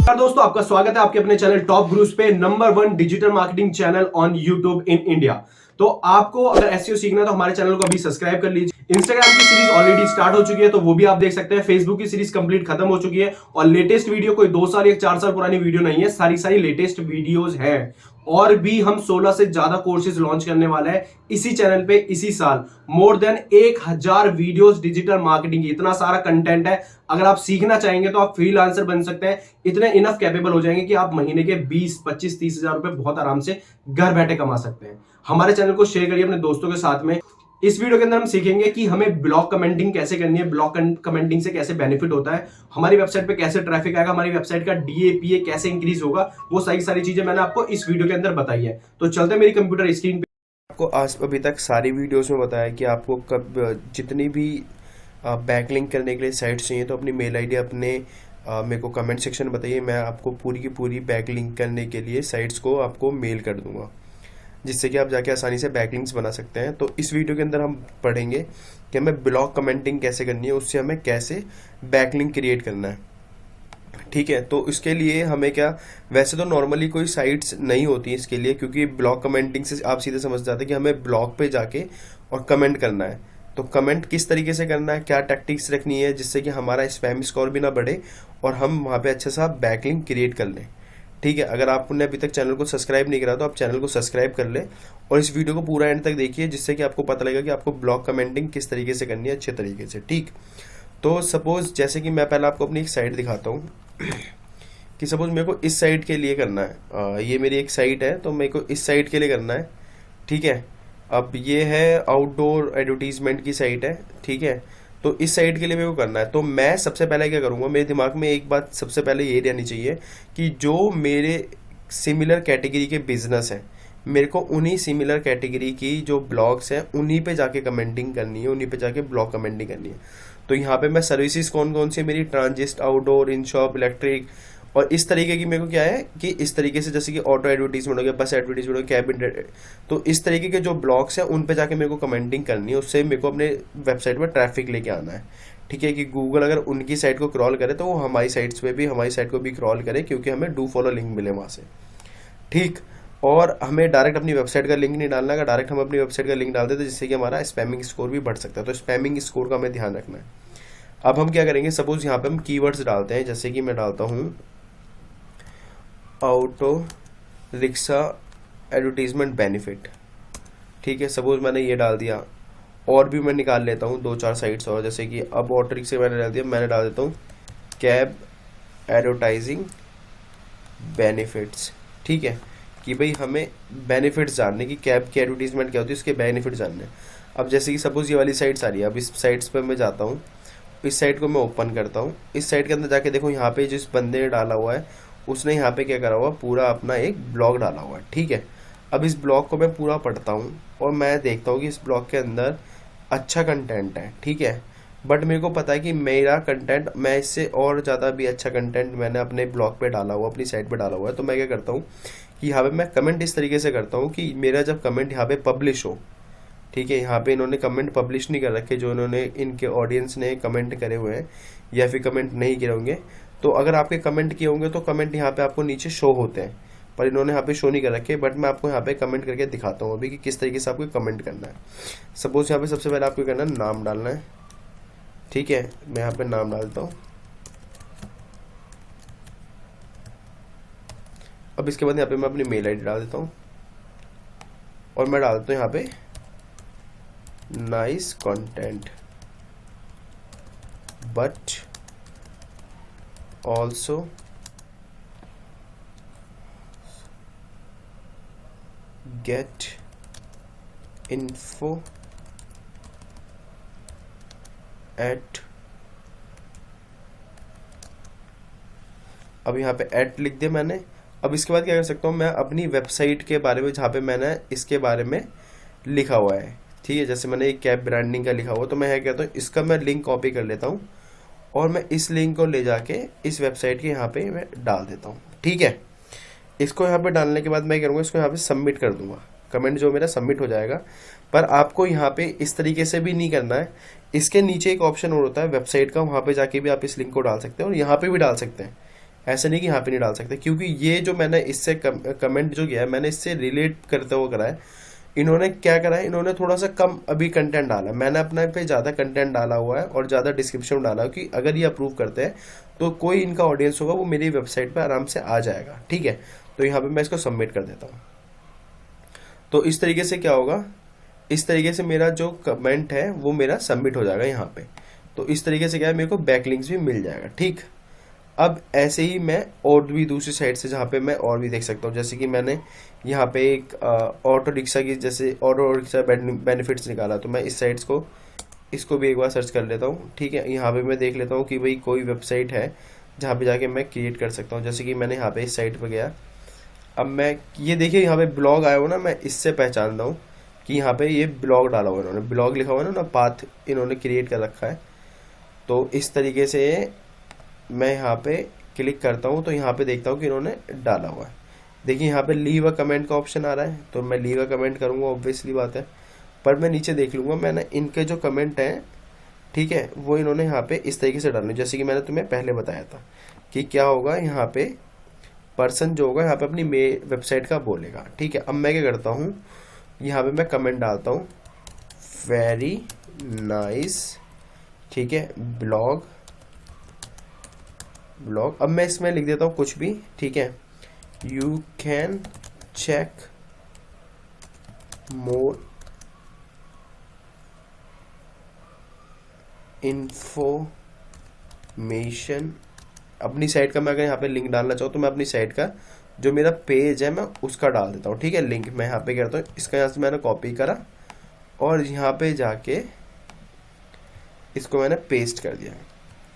नमस्कार दोस्तों, आपका स्वागत है आपके अपने चैनल टॉप गुरुज पे, number 1 digital marketing channel on YouTube in India. तो आपको अगर एसईओ सीखना है तो हमारे चैनल को अभी सब्सक्राइब कर लीजिए। इंस्टाग्राम की सीरीज ऑलरेडी स्टार्ट हो चुकी है तो वो भी आप देख सकते हैं। फेसबुक की सीरीज कंप्लीट खत्म हो चुकी है और लेटेस्ट वीडियो कोई 2 साल या 4 साल पुरानी वीडियो नहीं है, सारी लेटेस्ट वीडियोज है। और भी हम 16 से ज्यादा कोर्सेज लॉन्च करने वाले हैं इसी चैनल पे इसी साल। More than 1000 videos digital marketing की, इतना सारा कंटेंट है। अगर आप सीखना चाहेंगे तो आप फ्रीलांसर बन सकते हैं, इतने इनफ कैपेबल हो जाएंगे कि आप महीने के 20, 25, 30 हजार रुपए बहुत आराम से घर बैठे कमा सकते हैं। हमारे चैनल को शेयर करिए अपने दोस्तों के साथ में। इस वीडियो के अंदर हम सीखेंगे कि हमें ब्लॉग कमेंटिंग कैसे करनी है, ब्लॉग कमेंटिंग से कैसे बेनिफिट होता है, हमारी वेबसाइट पे कैसे ट्रैफिक आएगा, हमारी वेबसाइट का डीएपीए कैसे इंक्रीज होगा, वो सारी चीजें मैंने आपको इस वीडियो के अंदर बताई है। तो चलते हैं मेरी कंप्यूटर स्क्रीन पे। आपको आज अभी तक सारी वीडियोस में बताया कि आपको कब जितनी भी बैकलिंक करने के लिए साइट्स चाहिए तो अपनी मेल आईडी अपने मेरे को कमेंट सेक्शन में बताइए। मैं आपको पूरी की पूरी बैकलिंक करने के लिए साइट्स को आपको मेल कर दूंगा, जिससे कि आप जाके आसानी से बैकलिंक्स बना सकते हैं। तो इस वीडियो के अंदर हम पढ़ेंगे कि हमें ब्लॉग कमेंटिंग कैसे करनी है, उससे हमें कैसे बैकलिंक क्रिएट करना है। ठीक है, तो इसके लिए हमें क्या, वैसे तो नॉर्मली कोई साइट्स नहीं होती इसके लिए, क्योंकि ब्लॉग कमेंटिंग से आप सीधे समझ जाते हैं कि हमें ब्लॉग पे जाके और कमेंट करना है। तो कमेंट किस तरीके से करना है, क्या टैक्टिक्स रखनी है, जिससे कि हमारा स्पैम स्कोर भी ना बढ़े और हम वहाँ पे अच्छा सा बैकलिंक क्रिएट कर लें। ठीक है, अगर आपने अभी तक चैनल को सब्सक्राइब नहीं करा तो आप चैनल को सब्सक्राइब कर लें और इस वीडियो को पूरा एंड तक देखिए, जिससे कि आपको पता लगेगा कि आपको ब्लॉग कमेंटिंग किस तरीके से करनी है अच्छे तरीके से। ठीक, तो सपोज जैसे कि मैं पहले आपको अपनी एक साइट दिखाता हूँ कि सपोज मेरे को इस साइट के लिए करना है। ये मेरी एक साइट है तो मेरे को इस साइट के लिए करना है। ठीक है, अब ये है आउटडोर एडवर्टीजमेंट की साइट है। ठीक है, तो इस साइट के लिए मेरे को करना है। तो मैं सबसे पहले क्या करूँगा, मेरे दिमाग में एक बात सबसे पहले ये रहनी चाहिए कि जो मेरे सिमिलर कैटेगरी के बिजनेस हैं, मेरे को उन्हीं सिमिलर कैटेगरी की जो ब्लॉग्स हैं उन्हीं पे जाके कमेंटिंग करनी है, उन्हीं पे जाके ब्लॉग कमेंटिंग करनी है। तो यहाँ पे मैं सर्विसेज कौन कौन सी मेरी, ट्रांजिस्ट, आउटडोर, इन शॉप, इलेक्ट्रिक और इस तरीके की मेरे को क्या है कि इस तरीके से, जैसे कि ऑटो एडवर्टीजमेंट हो गया, बस एडवर्टीजमेंट हो गया, कैब, तो इस तरीके के जो ब्लॉग्स हैं उन पे जाके मेरे को कमेंटिंग करनी है। उससे मेरे को अपने वेबसाइट पर ट्रैफिक लेके आना है। ठीक है, कि गूगल अगर उनकी साइट को क्रॉल करे तो वो हमारी साइट्स पे भी, हमारी साइट को भी क्रॉल करे, क्योंकि हमें डू फॉलो लिंक मिले वहाँ से। ठीक, और हमें डायरेक्ट अपनी वेबसाइट का लिंक नहीं डालना है। अगर डायरेक्ट हम अपनी वेबसाइट का लिंक डाल देते जिससे कि हमारा स्पैमिंग स्कोर भी बढ़ सकता है, तो स्पैमिंग स्कोर का हमें ध्यान रखना है। अब हम क्या करेंगे, सपोज यहाँ पे हम कीवर्ड्स डालते हैं, जैसे कि मैं डालता हूँ ऑटो रिक्शा एडवर्टीजमेंट बेनिफिट। ठीक है, सपोज मैंने ये डाल दिया। और भी मैं निकाल लेता हूँ 2-4 साइट्स और, जैसे कि अब ऑटो रिक्शा मैंने डाल दिया, मैंने डाल देता हूँ कैब एडवर्टाइजिंग बेनिफिट्स। ठीक है, कि भाई हमें बेनिफिट्स जानने की, कैब की एडवर्टीजमेंट क्या होती है उसके बेनिफिट जानने। अब जैसे कि सपोज ये वाली साइट्स आ रही है, अब इस साइट्स पर मैं जाता हूँ, इस साइट को मैं ओपन करता हूँ। इस साइट के अंदर जाके देखो, यहाँ पे जिस बंदे ने डाला हुआ है उसने यहाँ पे क्या करा हुआ, पूरा अपना एक ब्लॉग डाला हुआ है। ठीक है, अब इस ब्लॉग को मैं पूरा पढ़ता हूँ और मैं देखता हूँ कि इस ब्लॉग के अंदर अच्छा कंटेंट है। ठीक है, बट मेरे को पता है कि मेरा कंटेंट, मैं इससे और ज़्यादा भी अच्छा कंटेंट मैंने अपने ब्लॉग पे डाला हुआ, अपनी साइट पे डाला हुआ है। तो मैं क्या करता हूँ कि यहाँ पे मैं कमेंट इस तरीके से करता हूँ कि मेरा जब कमेंट यहाँ पे पब्लिश हो, ठीक है, यहाँ पे इन्होंने कमेंट पब्लिश नहीं कर रखे, जो इन्होंने, इनके ऑडियंस ने कमेंट करे हुए हैं या फिर कमेंट नहीं किए होंगे, तो अगर आपके कमेंट किए होंगे तो कमेंट यहाँ पे आपको नीचे शो होते हैं, पर इन्होंने यहाँ पे शो नहीं कर रखे। बट मैं आपको यहाँ पे कमेंट करके दिखाता हूँ अभी कि किस तरीके से आपको कमेंट करना है। सपोज यहाँ पे सबसे पहले आपको करना है, नाम डालना है। ठीक है, मैं यहाँ पे नाम डालता हूँ। अब इसके बाद यहाँ पे मैं अपनी मेल आईडी डाल देता हूँ और मैं डालता हूँ यहाँ पे nice content but also get info at, अब यहाँ पे एट लिख दिया मैंने। अब इसके बाद क्या कर सकता हूँ, मैं अपनी वेबसाइट के बारे में, जहाँ पे मैंने इसके बारे में लिखा हुआ है, ठीक है, जैसे मैंने एक कैब ब्रांडिंग का लिखा हुआ, तो मैं क्या कहता हूँ, इसका मैं लिंक कॉपी कर लेता हूँ और मैं इस लिंक को ले जाके इस वेबसाइट के यहाँ पे मैं डाल देता हूँ। ठीक है, इसको यहाँ पे डालने के बाद मैं करूँगा, इसको यहाँ पे सबमिट कर दूंगा, कमेंट जो मेरा सबमिट हो जाएगा। पर आपको यहाँ पे इस तरीके से भी नहीं करना है, इसके नीचे एक ऑप्शन और होता है वेबसाइट का, वहाँ पे जाके भी आप इस लिंक को डाल सकते हैं और यहाँ पे भी डाल सकते हैं। ऐसा नहीं कि यहाँ पे नहीं डाल सकते, क्योंकि ये जो मैंने इससे कमेंट जो किया है मैंने इससे रिलेट करते हुए करा है। इन्होंने क्या करा है, इन्होंने थोड़ा सा कम अभी कंटेंट डाला, मैंने अपने पे ज़्यादा कंटेंट डाला हुआ है और ज़्यादा डिस्क्रिप्शन डाला है कि अगर ये अप्रूव करते हैं तो कोई इनका ऑडियंस होगा वो मेरी वेबसाइट पे आराम से आ जाएगा। ठीक है, तो यहाँ पे मैं इसको सबमिट कर देता हूँ। तो इस तरीके से क्या होगा, इस तरीके से मेरा जो कमेंट है वो मेरा सबमिट हो जाएगा यहाँ पे। तो इस तरीके से क्या है, मेरे को बैकलिंक्स भी मिल जाएगा। ठीक, अब ऐसे ही मैं और भी दूसरी साइड से जहाँ पे मैं और भी देख सकता हूँ, जैसे कि मैंने यहाँ पे एक ऑटो रिक्शा की, जैसे ऑटो रिक्शा बेनिफिट्स निकाला, तो मैं इस साइट्स को इसको भी एक बार सर्च कर लेता हूँ। ठीक है, यहाँ पे मैं देख लेता हूँ कि भाई कोई वेबसाइट है जहाँ पे जाके मैं क्रिएट कर सकता हूँ। जैसे कि मैंने यहाँ पे इस साइट पर गया, अब मैं ये देखिए यहाँ पे ब्लॉग आया हो ना, मैं इससे पहचानता हूँ कि यहाँ पे ये ब्लॉग डाला हुआ, इन्होंने ब्लॉग लिखा हुआ है ना, पाथ इन्होंने क्रिएट कर रखा है। तो इस तरीके से मैं यहाँ पे क्लिक करता हूँ तो यहाँ पे देखता हूँ कि इन्होंने डाला हुआ है। देखिए यहाँ पे लीव अ कमेंट का ऑप्शन आ रहा है, तो मैं लीव अ कमेंट करूँगा, ऑब्वियसली बात है। पर मैं नीचे देख लूँगा, मैंने इनके जो कमेंट हैं, ठीक है, वो इन्होंने यहाँ पे इस तरीके से डालने, जैसे कि मैंने तुम्हें पहले बताया था कि क्या होगा, यहाँ पे पर्सन जो होगा यहाँ पे अपनी वेबसाइट का बोलेगा। ठीक है, अब मैं क्या करता हूँ, यहाँ पे मैं कमेंट डालता हूँ, वेरी नाइस, ठीक है, ब्लॉग। अब मैं इसमें लिख देता हूँ कुछ भी, ठीक है, you can check more information. अपनी साइट का मैं अगर यहाँ पे लिंक डालना चाहूँ तो मैं अपनी साइट का जो मेरा पेज है मैं उसका डाल देता हूँ। ठीक है, लिंक मैं यहाँ पे करता हूँ, इसका यहाँ से मैंने कॉपी करा और यहाँ पे जाके इसको मैंने पेस्ट कर दिया।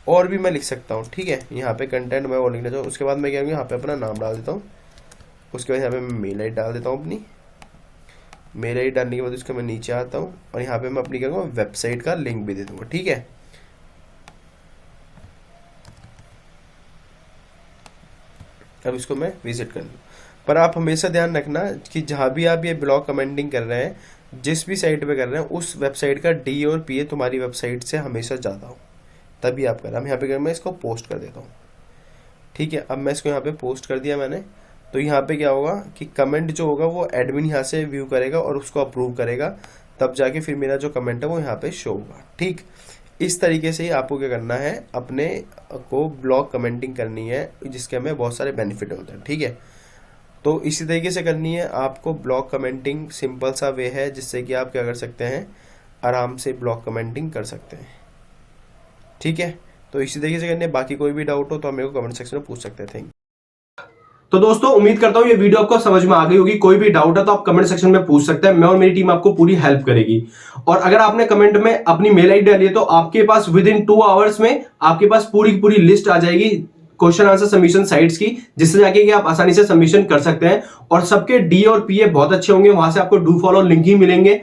और भी मैं लिख सकता हूँ, ठीक है, यहाँ पे कंटेंट मैं और लिखना चाहूँ। उसके बाद मैं क्या करूँगा, यहाँ पे अपना नाम डाल देता हूँ, उसके बाद यहाँ पे मैं मेल आई डाल देता हूँ अपनी। मेल आई डालने के बाद उसके मैं नीचे आता हूँ और यहाँ पे मैं अपनी क्या करूँगा, वेबसाइट का लिंक भी दे दूँगा। ठीक है, अब इसको मैं विजिट कर लूँ। पर आप हमेशा ध्यान रखना कि जहाँ भी आप ये ब्लॉग कमेंटिंग कर रहे हैं, जिस भी साइट पे कर रहे हैं, उस वेबसाइट का डी और पी ए तुम्हारी वेबसाइट से हमेशा ज़्यादा हो, तभी आप कर। हम यहाँ पे कर, मैं इसको पोस्ट कर देता हूँ। ठीक है, अब मैं इसको यहाँ पे पोस्ट कर दिया मैंने। तो यहाँ पे क्या होगा कि कमेंट जो होगा वो एडमिन यहाँ से व्यू करेगा और उसको अप्रूव करेगा, तब जाके फिर मेरा जो कमेंट है वो यहाँ पे शो होगा। ठीक, इस तरीके से ही आपको क्या करना है, अपने को ब्लॉग कमेंटिंग करनी है, जिसके हमें बहुत सारे बेनिफिट होते हैं। ठीक है, तो इसी तरीके से करनी है आपको ब्लॉग कमेंटिंग। सिंपल सा वे है जिससे कि आप क्या कर सकते हैं, आराम से ब्लॉग कमेंटिंग कर सकते हैं। ठीक है, तो इसी तरीके से करने। बाकी कोई भी डाउट हो तो आप मेरे को कमेंट सेक्शन में पूछ सकते हैं। Thank you. तो दोस्तों उम्मीद करता हूं ये वीडियो आपको समझ में आ गई होगी। कोई भी डाउट है तो आप कमेंट सेक्शन में पूछ सकते हैं, मैं और मेरी टीम आपको पूरी हेल्प करेगी। और अगर आपने कमेंट में अपनी मेल आईडी डाली है तो आपके पास विद इन 2 आवर्स में आपके पास पूरी की पूरी लिस्ट आ जाएगी क्वेश्चन आंसर सबमिशन साइट्स की, जिससे जाके कि आप आसानी से सबमिशन कर सकते हैं। और सबके डी और पी ए बहुत अच्छे होंगे, वहां से आपको डू फॉलो लिंक ही मिलेंगे।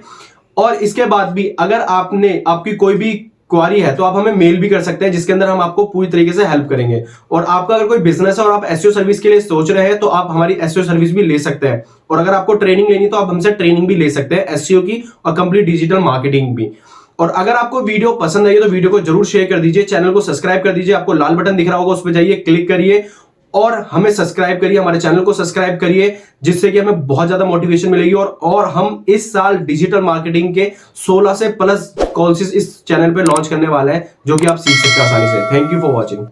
और इसके बाद भी अगर आपकी कोई भी क्वारी है तो आप हमें मेल भी कर सकते हैं, जिसके अंदर हम आपको पूरी तरीके से हेल्प करेंगे। और आपका अगर कोई बिजनेस है और आप एसईओ सर्विस के लिए सोच रहे हैं तो आप हमारी एसईओ सर्विस भी ले सकते हैं। और अगर आपको ट्रेनिंग लेनी तो आप हमसे ट्रेनिंग भी ले सकते हैं, एसईओ की और कंप्लीट डिजिटल मार्केटिंग भी। और अगर आपको वीडियो पसंद आई तो वीडियो को जरूर शेयर कर दीजिए, चैनल को सब्सक्राइब कर दीजिए। आपको लाल बटन दिख रहा होगा, उस पर जाइए, क्लिक करिए और हमें सब्सक्राइब करिए, हमारे चैनल को सब्सक्राइब करिए, जिससे कि हमें बहुत ज्यादा मोटिवेशन मिलेगी। और हम इस साल डिजिटल मार्केटिंग के 16 से प्लस कोर्सेज इस चैनल पे लॉन्च करने वाले हैं, जो कि आप सीख सकते हैं आसानी से। Thank you for watching.